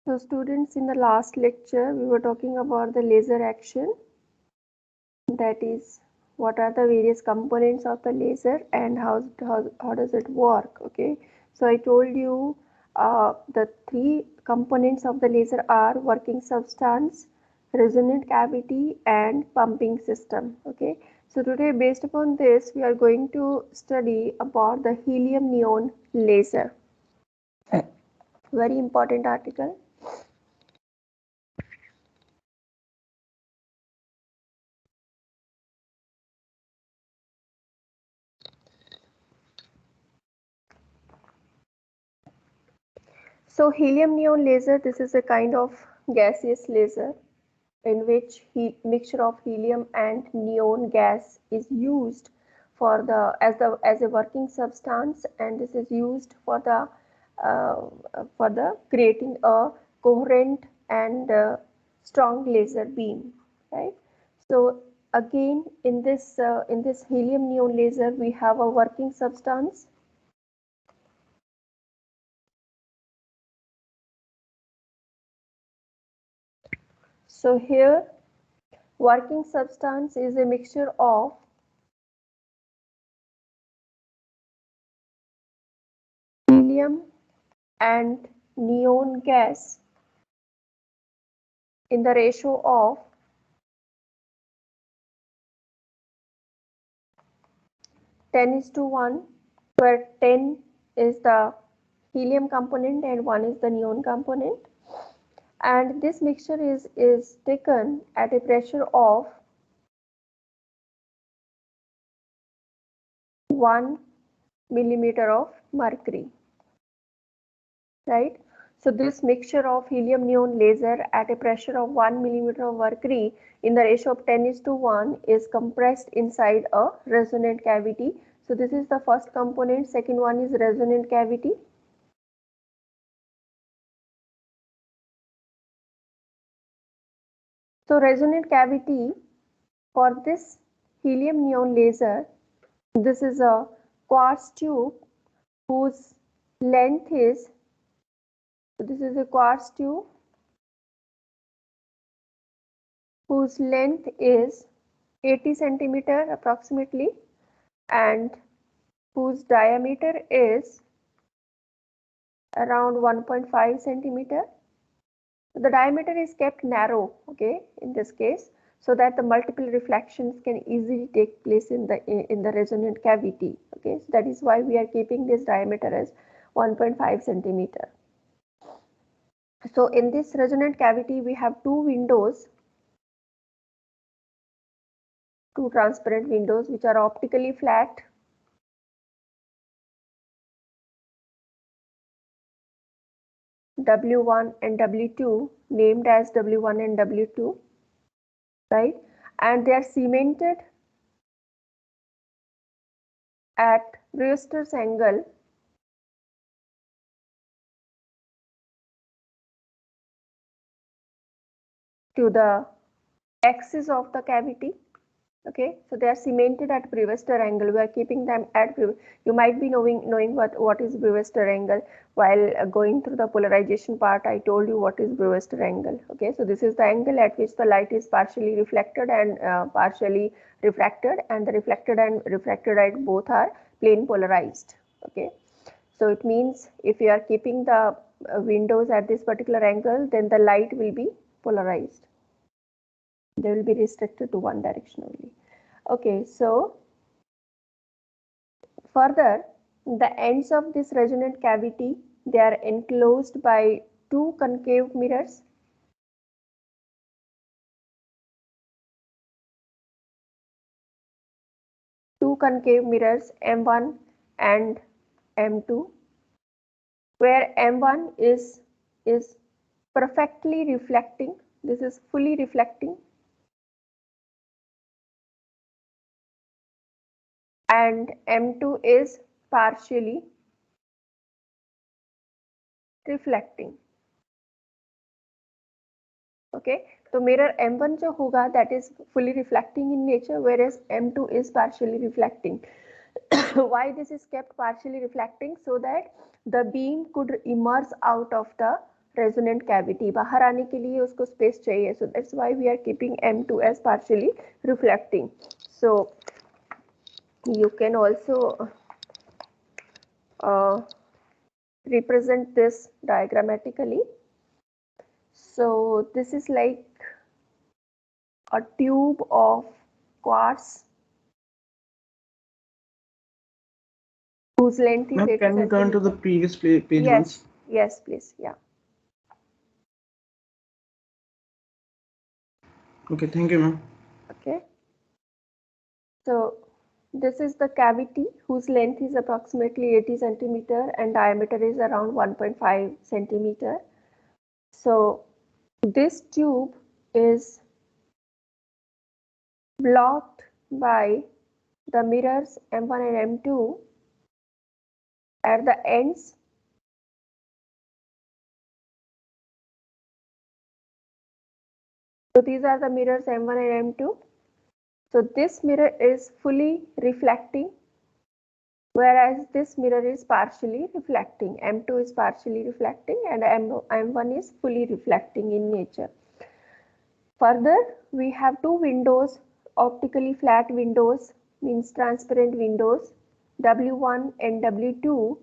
So students, in the last lecture, we were talking about the laser action. That is, what are the various components of the laser and how does it work? Okay. So I told you the three components of the laser are working substance, resonant cavity and pumping system. Okay. So today, based upon this, we are going to study about the helium neon laser. Very important article. So helium neon laser, this is a kind of gaseous laser in which mixture of helium and neon gas is used for the as a working substance, and this is used for the creating a coherent and strong laser beam, right? So again, in this helium neon laser, we have a working substance. So here, working substance is a mixture of helium and neon gas in the ratio of 10:1, where 10 is the helium component and 1 is the neon component. And this mixture is taken at a pressure of 1 millimeter of mercury, right? So this mixture of helium neon laser at a pressure of 1 millimeter of mercury in the ratio of 10:1 is compressed inside a resonant cavity. So this is the first component. Second one is resonant cavity. So resonant cavity for this helium neon laser, this is a quartz tube whose length is, so this is a quartz tube whose length is 80 centimeter approximately, and whose diameter is around 1.5 centimeter. The diameter is kept narrow, okay, in this case, so that the multiple reflections can easily take place in the resonant cavity. Okay, so that is why we are keeping this diameter as 1.5 centimeter. So in this resonant cavity, we have two windows, two transparent windows, which are optically flat. W1 and W2, named as W1 and W2, right? And they are cemented at Brewster's angle to the axis of the cavity. Okay, so they are cemented at Brewster angle. We are keeping them at, you might be knowing what is Brewster angle. While going through the polarization part, I told you what is Brewster angle. Okay, so this is the angle at which the light is partially reflected and partially refracted, and the reflected and refracted light both are plane polarized. Okay, so it means if you are keeping the windows at this particular angle, then the light will be polarized. They will be restricted to one direction only. Okay, so further, the ends of this resonant cavity, they are enclosed by two concave mirrors. Two concave mirrors, M1 and M2, where M1 is perfectly reflecting. This is fully reflecting, and M2 is partially reflecting. Okay, so mirror M1 जो होगा, that is fully reflecting in nature, whereas M2 is partially reflecting. Why this is kept partially reflecting? So that the beam could emerge out of the resonant cavity. बाहर आने के लिए उसको space चाहिए. So that's why we are keeping M2 as partially reflecting. So you can also represent this diagrammatically. So this is like a tube of quartz whose length is 8 Can you turn to the previous page yes once? Yes, please. Yeah. Okay, thank you, ma'am. Okay, so this is the cavity whose length is approximately 80 centimeter and diameter is around 1.5 centimeter. So this tube is blocked by the mirrors M1 and M2 at the ends. So these are the mirrors M1 and M2. So this mirror is fully reflecting, whereas this mirror is partially reflecting. M2 is partially reflecting and M1 is fully reflecting in nature. Further, we have two windows, optically flat windows, means transparent windows, W1 and W2,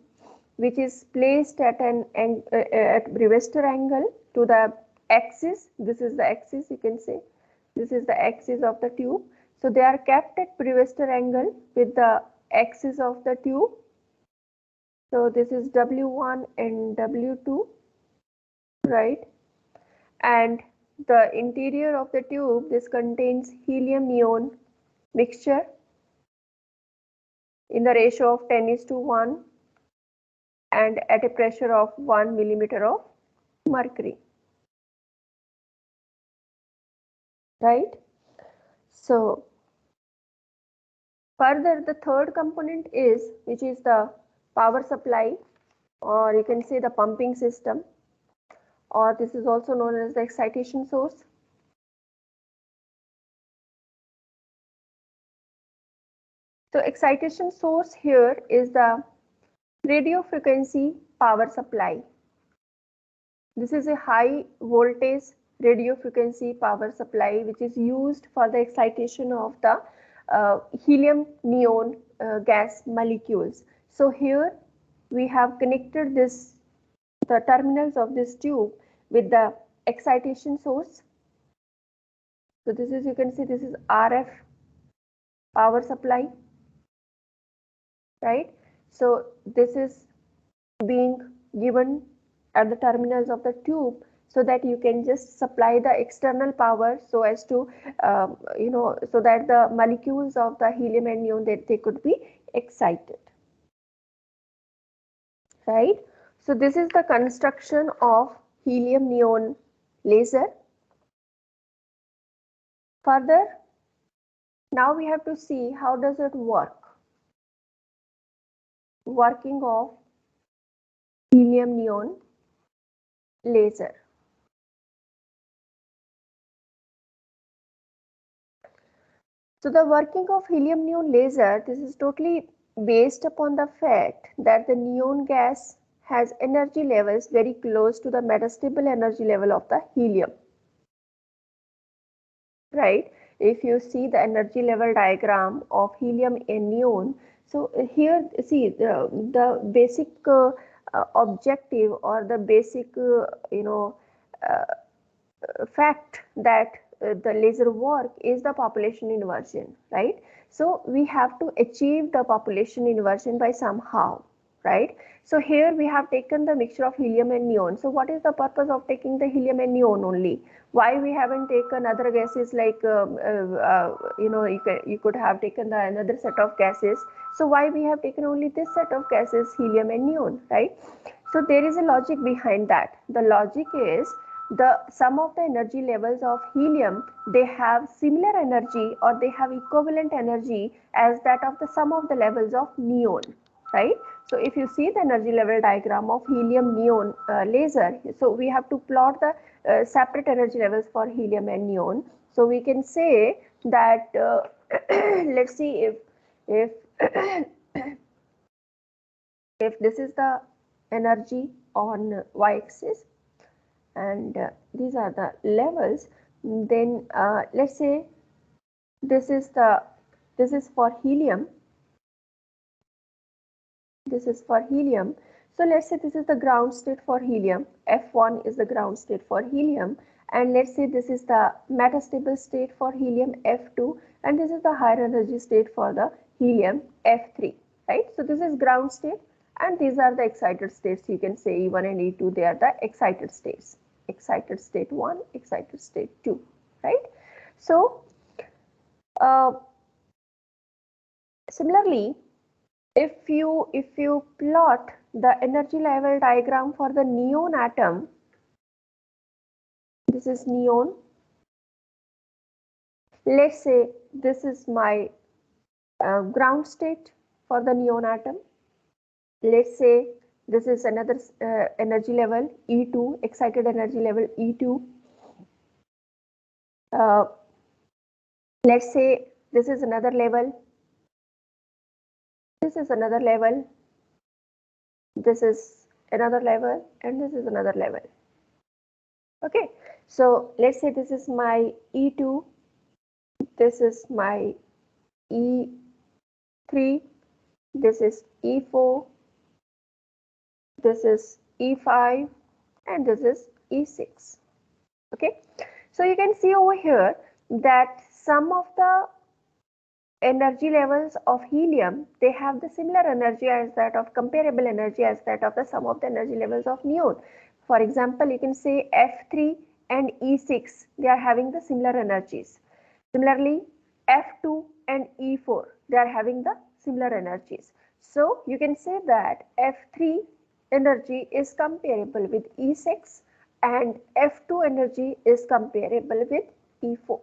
which is placed at at Brewster angle to the axis. This is the axis, you can say. This is the axis of the tube. So they are kept at Brewster angle with the axis of the tube. So this is W1 and W2, right? And the interior of the tube, this contains helium neon mixture in the ratio of 10:1 and at a pressure of 1 millimeter of mercury, right? So further, the third component is, which is the power supply, or you can say the pumping system, or this is also known as the excitation source. So excitation source here is the radio frequency power supply. This is a high voltage radio frequency power supply which is used for the excitation of the helium neon gas molecules. So here we have connected the terminals of this tube with the excitation source. So this is, you can see, this is RF power supply, right? So this is being given at the terminals of the tube so that you can just supply the external power so as to so that the molecules of the helium and neon, that they could be excited, right? So this is the construction of helium neon laser. Further, now we have to see how does it work. Working of helium neon laser. So the working of helium neon laser, this is totally based upon the fact that the neon gas has energy levels very close to the metastable energy level of the helium, right? If you see the energy level diagram of helium and neon, so here see the basic objective or the basic fact that the laser work is the population inversion, right? So we have to achieve the population inversion by somehow, right? So here we have taken the mixture of helium and neon. So what is the purpose of taking the helium and neon only? Why we haven't taken other gases like you could have taken another set of gases? So why we have taken only this set of gases, helium and neon, right? So there is a logic behind that. The logic is the sum of the energy levels of helium, they have similar energy or they have equivalent energy as that of the sum of the levels of neon, right? So if you see the energy level diagram of helium neon laser, so we have to plot the separate energy levels for helium and neon. So we can say that let's see if if this is the energy on y-axis, and these are the levels. Then let's say this is for helium. This is for helium. So let's say this is the ground state for helium. F1 is the ground state for helium, and let's say this is the metastable state for helium, F2, and this is the higher energy state for the helium, F3, right? So this is ground state, and these are the excited states. You can say E1 and E2, they are the excited states. Excited state 1, excited state 2, right? So similarly, if you plot the energy level diagram for the neon atom, this is neon. Let's say this is my ground state for the neon atom. Let's say this is another energy level E2, excited energy level E2. Let's say this is another level. This is another level. This is another level, and this is another level. Okay, so let's say this is my E2, this is my E3, this is E4, this is E5, and this is E6. Okay, so you can see over here that some of the energy levels of helium, they have the similar energy as that of comparable energy as that of the sum of the energy levels of neon. For example, you can say F3 and E6, they are having the similar energies. Similarly, F2 and E4, they are having the similar energies. So you can say that F3 energy is comparable with E6 and F2 energy is comparable with E4.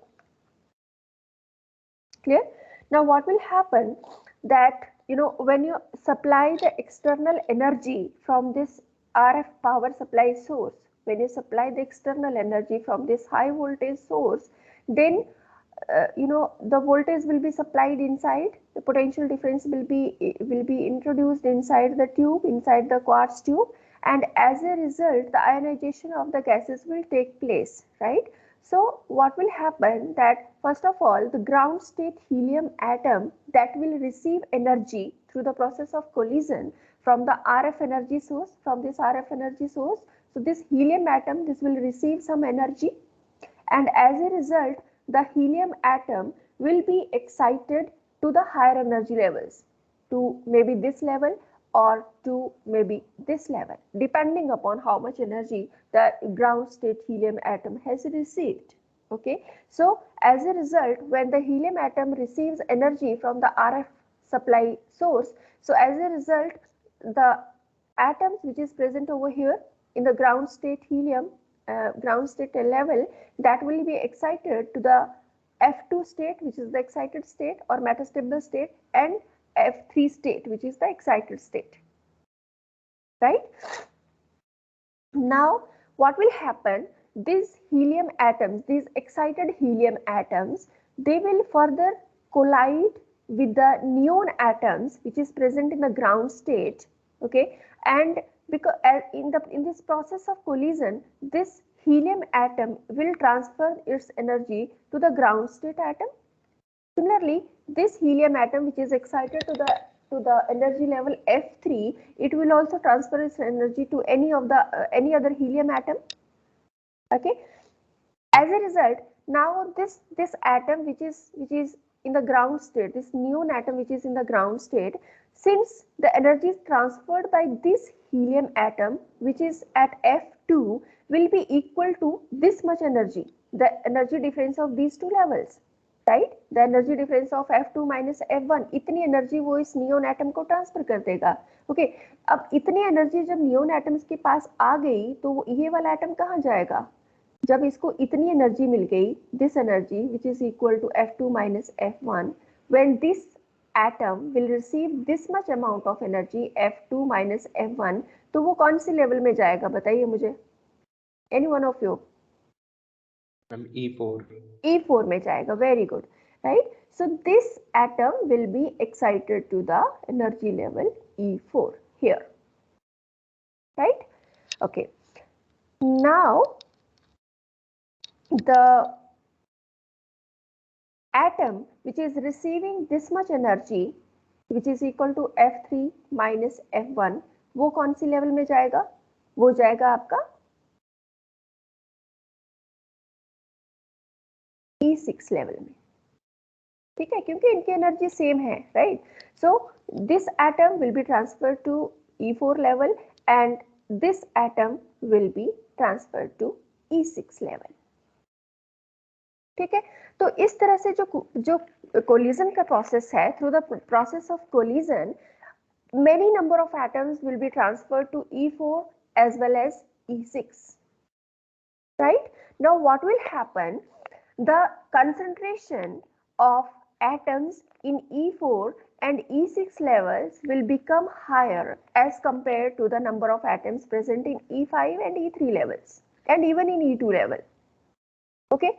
Clear? Now what will happen that, when you supply the external energy from this RF power supply source, when you supply the external energy from this high voltage source, then the voltage will be supplied inside, the potential difference will be introduced inside the tube, inside the quartz tube, and as a result the ionization of the gases will take place, right? So what will happen that first of all the ground state helium atom that will receive energy through the process of collision from the RF energy source, from this RF energy source, so this helium atom, this will receive some energy, and as a result the helium atom will be excited to the higher energy levels, to maybe this level or to maybe this level, depending upon how much energy the ground state helium atom has received. Okay, so as a result, when the helium atom receives energy from the RF supply source, so as a result the atoms which is present over here in the ground state helium ground state level, that will be excited to the F2 state, which is the excited state or metastable state, and F3 state, which is the excited state, right? Now what will happen, these helium atoms, these excited helium atoms, they will further collide with the neon atoms which is present in the ground state. Okay, and because in this process of collision, this helium atom will transfer its energy to the ground state atom. Similarly, this helium atom which is excited to the energy level F3, it will also transfer its energy to any other helium atom. Okay, as a result, now this atom which is in the ground state, this neon atom which is in the ground state, since the energy is transferred by this helium atom which is at F2 will be equal to this much energy, the energy difference of these two levels, right? The energy difference of F2 minus F1, इतनी energy वो इस neon atom को transfer कर देगा. Okay, अब इतनी energy जब neon atoms के पास आ गई तो ये वाला एटम कहाँ जाएगा? जब इसको इतनी एनर्जी मिल गई, this energy which is equal to F2 minus F1, when this atom will receive this much amount of energy F2 minus F1, तो वो कौन सी लेवल में जाएगा बताइए मुझे, any one of you? E4. E4 में जाएगा. Very good, right? So this atom will be excited to the energy level E4 here, right? Okay, now the atom which is receiving this much energy which is equal to F3 minus F1, वो कौन सी level में जाएगा? वो जाएगा आपका E6 level में, ठीक है, क्योंकि इनकी एनर्जी सेम है, right? So this atom will be transfer to E4 level and this atom will be transfer to E6 level, ठीक है। तो इस तरह से जो कोलिजन का प्रोसेस है, through the process of collision many number of atoms will be transferred to E4 as well as E6, right? Now what will happen? The concentration of atoms in E4 and E6 levels will become higher as compared to the number of atoms present in E5 and E3 levels and even in E2 level, okay?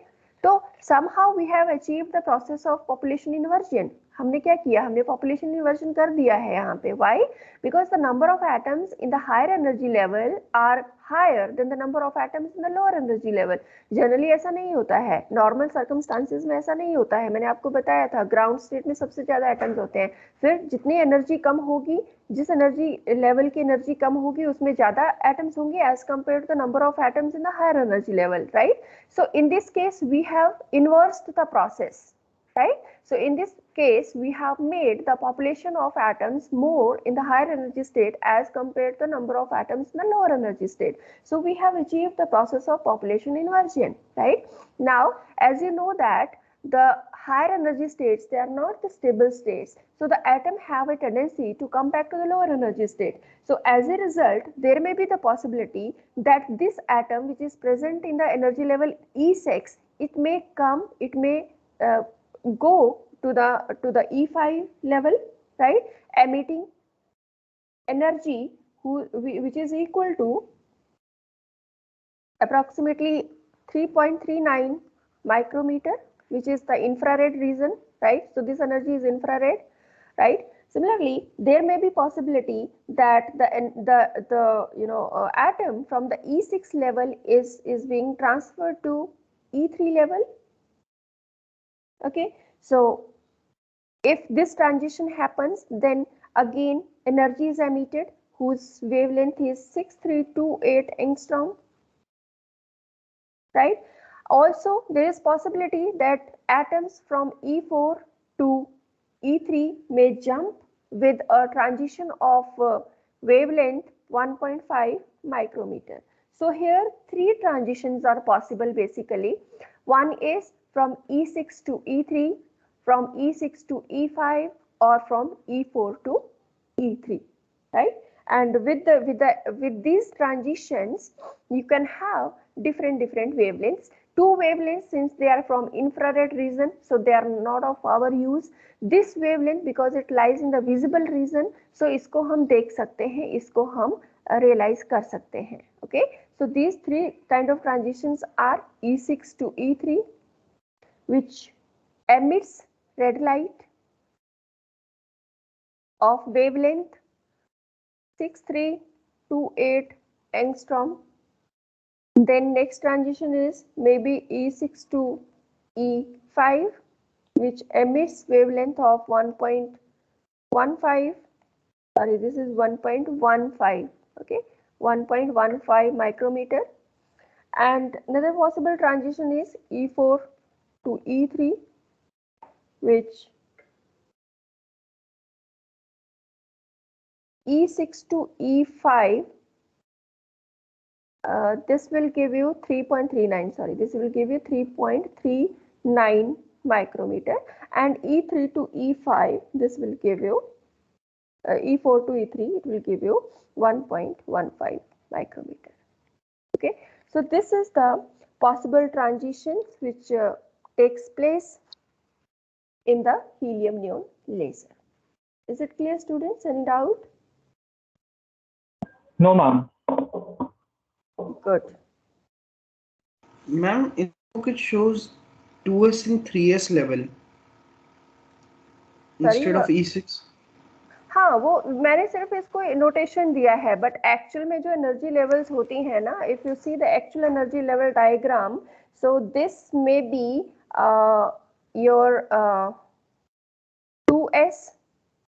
तो somehow we have achieved the process of population inversion. हमने क्या किया? हमने population inversion कर दिया है यहाँ पे. Why? Because the number of atoms in the higher energy level are higher than the number of atoms in the lower energy level. Generally ऐसा नहीं होता है, normal circumstances में ऐसा नहीं होता है. मैंने आपको बताया था ground state में सबसे ज़्यादा atoms होते हैं. फिर जितनी energy कम होगी, जिस energy level की energy कम होगी, उसमें ज़्यादा atoms होंगे as compared to the number of atoms in the higher energy level, right? So in this case, we have inversed the process, right? So in this case, we have made the population of atoms more in the higher energy state as compared to the number of atoms in the lower energy state. So we have achieved the process of population inversion, right? Now, as you know that the higher energy states, they are not the stable states. So the atom have a tendency to come back to the lower energy state. So as a result, there may be the possibility that this atom which is present in the energy level E6, it may go to the E5 level, right, emitting energy which is equal to approximately 3.39 micrometer, which is the infrared region, right? So this energy is infrared, right? Similarly, there may be possibility that the atom from the E6 level is being transferred to E3 level. Okay, so if this transition happens, then again energy is emitted whose wavelength is 6328 angstrom, right? Also, there is possibility that atoms from E4 to E3 may jump with a transition of wavelength 1.5 micrometer. So here three transitions are possible basically. One is from E6 to E3, from E6 to E5, or from E4 to E3, right? And with these transitions, you can have different wavelengths. Two wavelengths, since they are from infrared region, so they are not of our use. This wavelength, because it lies in the visible region, so इसको हम देख सकते हैं, इसको हम realize कर सकते हैं. Okay, so these three kind of transitions are E6 to E3, which emits red light of wavelength 6328 angstrom. Then next transition is maybe E6 to E5, which emits wavelength of 1.15. Sorry, this is 1.15. Okay, 1.15 micrometer. And another possible transition is E4 to E3, which E6 to E5. This will give you 3.39. Sorry, this will give you 3.39 micrometer, and E3 to E5. This will give you E4 to E3. It will give you 1.15 micrometer. Okay, so this is the possible transitions which takes place in the helium neon laser. Is it clear, students? Any doubt? No, ma'am. Good. Ma'am, in the book it shows 2s and 3s level instead of E6. हाँ वो मैंने सिर्फ इसको notation दिया है, but actual में जो energy levels होती हैं ना, if you see the actual energy level diagram, so this may be your 2s,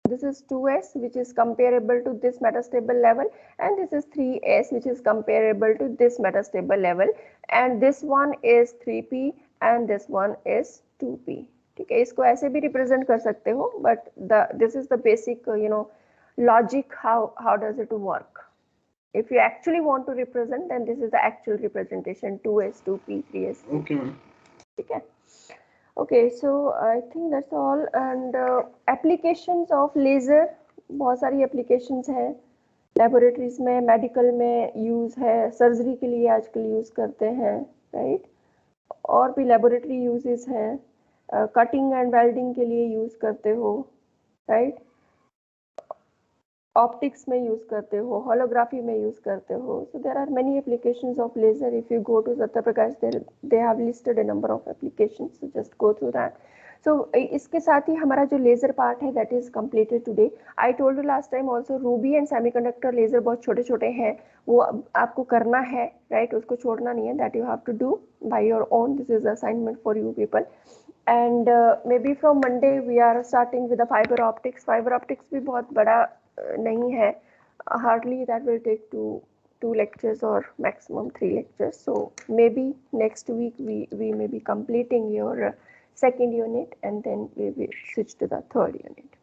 this is 2s which is comparable to this metastable level, and this is 3s which is comparable to this metastable level, and this one is 3p and this one is 2p. ठीक है, इसको ऐसे भी represent कर सकते हो, but this is the basic logic how does it work. If you actually want to represent, then this is the actual representation, 2s 2p 3s. Okay, ma'am. ठीक है. Okay, so I think that's all. And applications of laser, बहुत सारी applications हैं laboratories में, medical में use है, surgery के लिए आजकल use करते हैं, right? और भी laboratory uses हैं, cutting and welding के लिए use करते हो, right? Optics में use करते हो, holography में use करते हो. So there are many applications of laser. If you go to Satya Prakash, they have listed a number of applications. So just go through that. So इसके साथ ही हमारा जो laser part है, that is completed today. I told you last time also, Ruby and semiconductor laser बहुत छोटे छोटे हैं, वो आपको करना है, right? उसको छोड़ना नहीं है. That you have to do by your own. This is assignment for you people. And maybe from Monday we are starting with the fiber optics. Fiber optics भी बहुत बड़ा नहीं है, hardly that will take two lectures or maximum 3 lectures. So maybe next week we may be completing your second unit, and then we will switch to the third unit.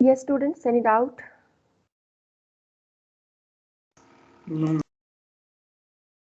Yes, students, any doubt? No.